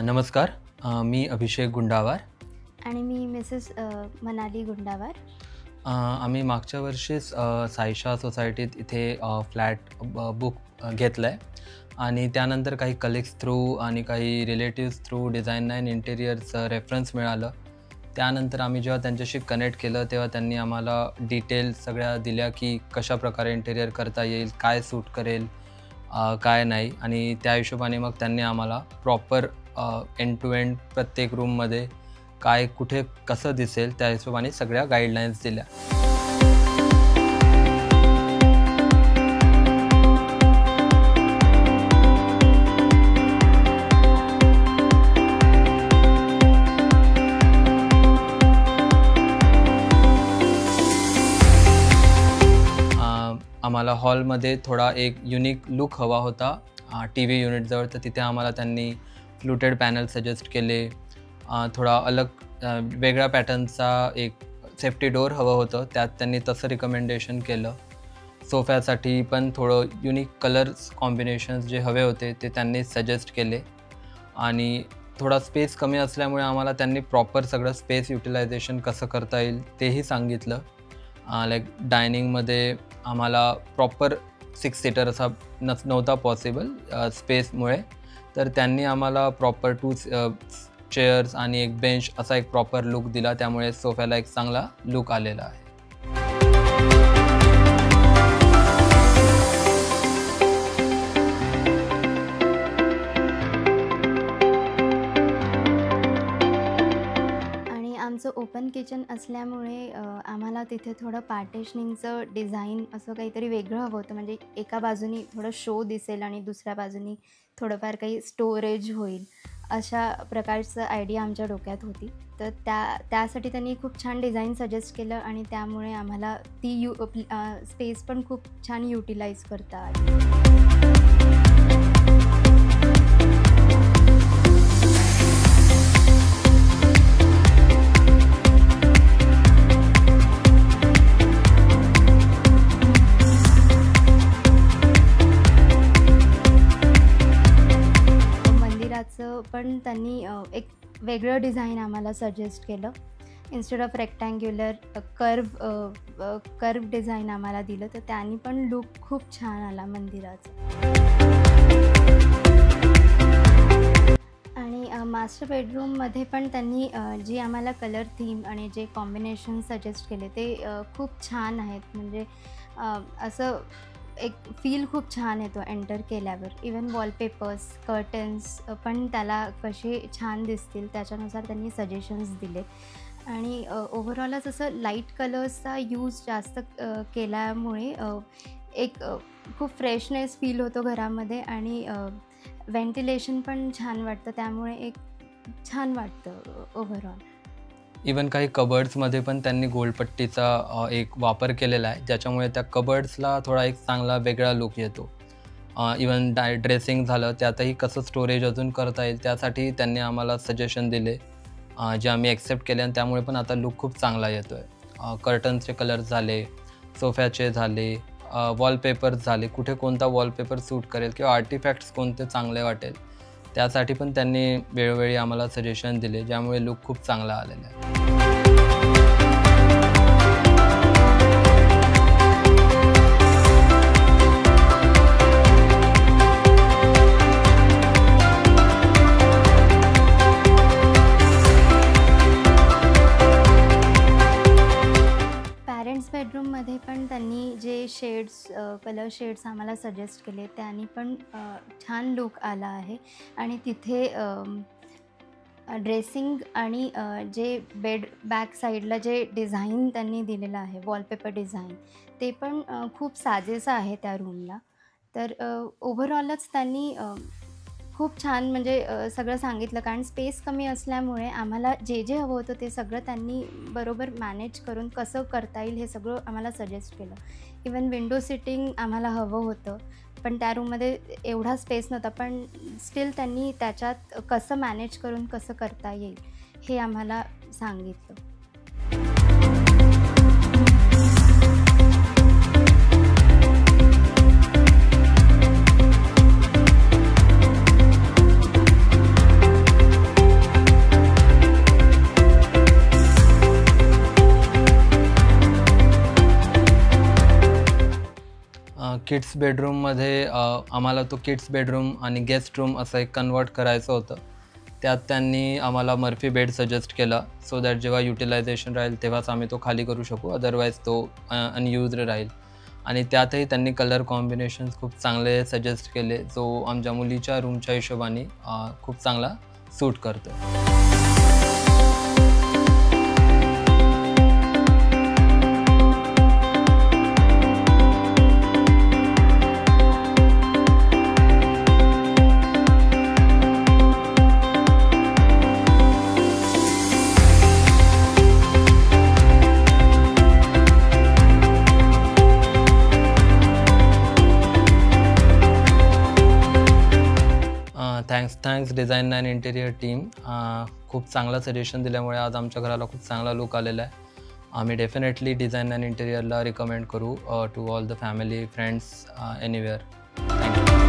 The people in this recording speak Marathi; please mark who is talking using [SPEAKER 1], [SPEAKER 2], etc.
[SPEAKER 1] नमस्कार. मी अभिषेक गुंडावार
[SPEAKER 2] आणि मी मिसेस मनाली गुंडावार.
[SPEAKER 1] आम्ही मागच्या वर्षीच साईशा सोसायटीत इथे फ्लॅट बुक घेतलं आहे आणि त्यानंतर काही कलिग्स थ्रू आणि काही रिलेटिव्स थ्रू डिझाईन अँड इंटेरियरचं रेफरन्स मिळालं. त्यानंतर आम्ही जेव्हा त्यांच्याशी कनेक्ट केलं तेव्हा त्यांनी आम्हाला डिटेल्स सगळ्या दिल्या की कशाप्रकारे इंटेरियर करता येईल, काय सूट करेल, काय नाही. आणि त्या हिशोबाने मग त्यांनी आम्हाला प्रॉपर एंड टू एंड प्रत्येक रूममध्ये काय कुठे कसं दिसेल त्या हिशोबाने सगळ्या गाईडलाईन्स दिल्या. आम्हाला हॉलमध्ये थोडा एक युनिक लुक हवा होता टी व्ही युनिटजवळ, तर तिथे आम्हाला त्यांनी फ्लुटेड पॅनल सजेस्ट केले. थोडा अलग वेगळ्या पॅटर्नचा एक सेफ्टी डोअर हवं होतं, त्यात त्यांनी तसं रिकमेंडेशन केलं. सोफ्यासाठी पण थोडं युनिक कलर्स कॉम्बिनेशन्स जे हवे होते ते त्यांनी सजेस्ट केले. आणि थोडा स्पेस कमी असल्यामुळे आम्हाला त्यांनी प्रॉपर सगळं स्पेस युटिलायझेशन कसं करता येईल तेही सांगितलं. लाईक डायनिंगमध्ये आम्हाला प्रॉपर 6 सीटर असा नव्हता पॉसिबल स्पेसमुळे, तर त्यांनी आम्हाला प्रॉपर 2 चेअर्स आणि एक बेंच असा एक प्रॉपर लुक दिला. त्यामुळे सोफ्याला एक चांगला लुक आलेला आहे.
[SPEAKER 2] आमचं ओपन किचन असल्यामुळे आम्हाला तिथे थोडं पार्टिशनिंगचं डिझाईन असं काहीतरी वेगळं हवं होतं. म्हणजे एका बाजूनी थोडं शो दिसेल आणि दुसऱ्या बाजूनी थोडंफार काही स्टोरेज होईल, अशा प्रकारचं आयडिया आमच्या डोक्यात होती. तर त्यासाठी त्यांनी खूप छान डिझाईन सजेस्ट केलं आणि त्यामुळे आम्हाला ती स्पेस पण खूप छान युटिलाइज करता आली. पण त्यांनी एक वेगळं डिझाईन आम्हाला सजेस्ट केलं. Instead of rectangular curve design आम्हाला दिलं, तर त्यांनी पण लुक खूप छान आला मंदिराचा. आणि मास्टर बेडरूममध्ये पण त्यांनी जी आम्हाला कलर थीम आणि जे कॉम्बिनेशन सजेस्ट केले ते खूप छान आहेत. म्हणजे असं एक फील खूप छान येतो एंटर केल्यावर. इवन वॉलपेपर्स, कर्टन्स पण त्याला कसे छान दिसतील त्याच्यानुसार त्यांनी सजेशन्स दिले. आणि ओव्हरऑलच असं लाईट कलर्सचा यूज जास्त केल्यामुळे एक खूप फ्रेशनेस फील होतो घरामध्ये आणि व्हेंटिलेशन पण छान वाटतं. त्यामुळे एक छान वाटतं ओव्हरऑल.
[SPEAKER 1] इवन काही कबर्ड्समध्ये पण त्यांनी गोलपट्टीचा एक वापर केलेला आहे, ज्याच्यामुळे त्या कबर्ड्सला थोडा एक चांगला वेगळा लुक येतो. इवन ड्रेसिंग झालं त्यातही कसं स्टोरेज अजून करता येईल त्यासाठी त्यांनी आम्हाला सजेशन दिले, जे आम्ही ॲक्सेप्ट केले आणि त्यामुळे पण आता लुक खूप चांगला येतो आहे. कर्टन्सचे कलर्स झाले, सोफ्याचे झाले, वॉलपेपर्स झाले, कुठे कोणता वॉलपेपर सूट करेल किंवा आर्टिफॅक्ट्स कोणते चांगले वाटेल त्यासाठी पण त्यांनी वेळोवेळी आम्हाला सजेशन दिले, ज्यामुळे लुक खूप चांगला आलेला आहे.
[SPEAKER 2] पॅरेंट्स बेडरूममध्ये पण त्यांनी जे कलर शेड्स आम्हाला सजेस्ट केले त्यांनी पण छान लुक आला आहे. आणि तिथे ड्रेसिंग आणि जे बेड बॅक साईडला जे डिझाईन त्यांनी दिलेलं आहे वॉलपेपर डिझाईन, ते पण खूप साजेसं आहे त्या रूमला. तर ओव्हरऑलच त्यांनी खूप छान म्हणजे सगळं सांगितलं. कारण स्पेस कमी असल्यामुळे आम्हाला जे हवं होतं ते सगळं त्यांनी बरोबर मॅनेज करून कसं करता येईल हे सगळं आम्हाला सजेस्ट केलं. इवन विंडो सिटिंग आम्हाला हवं होतं, पण त्या रूममध्ये एवढा स्पेस नव्हता, पण स्टील त्यांनी त्याच्यात कसं मॅनेज करून कसं करता येईल हे आम्हाला सांगितलं.
[SPEAKER 1] किड्स बेडरूममध्ये आम्हाला तो किड्स बेडरूम आणि गेस्ट रूम असं एक कन्वर्ट करायचं होतं. त्यात त्यांनी आम्हाला मर्फी बेड सजेस्ट केला, सो दॅट जेव्हा युटिलायझेशन राहील तेव्हाच आम्ही तो खाली करू शकू, अदरवाईज तो अनयुज्ड राहील. आणि त्यातही त्यांनी कलर कॉम्बिनेशन्स खूप चांगले सजेस्ट केले, जो आमच्या मुलीच्या रूमच्या हिशोबाने खूप चांगला सूट करतो. Thanks design and interior team. खूप चांगलं सजेशन दिल्यामुळे आज आमच्या घराला खूप चांगला लुक आलेला आहे. आम्ही डेफिनेटली डिझाईन अँड इंटेरियरला रिकमेंड करू to all the family, friends, anywhere. Thank you.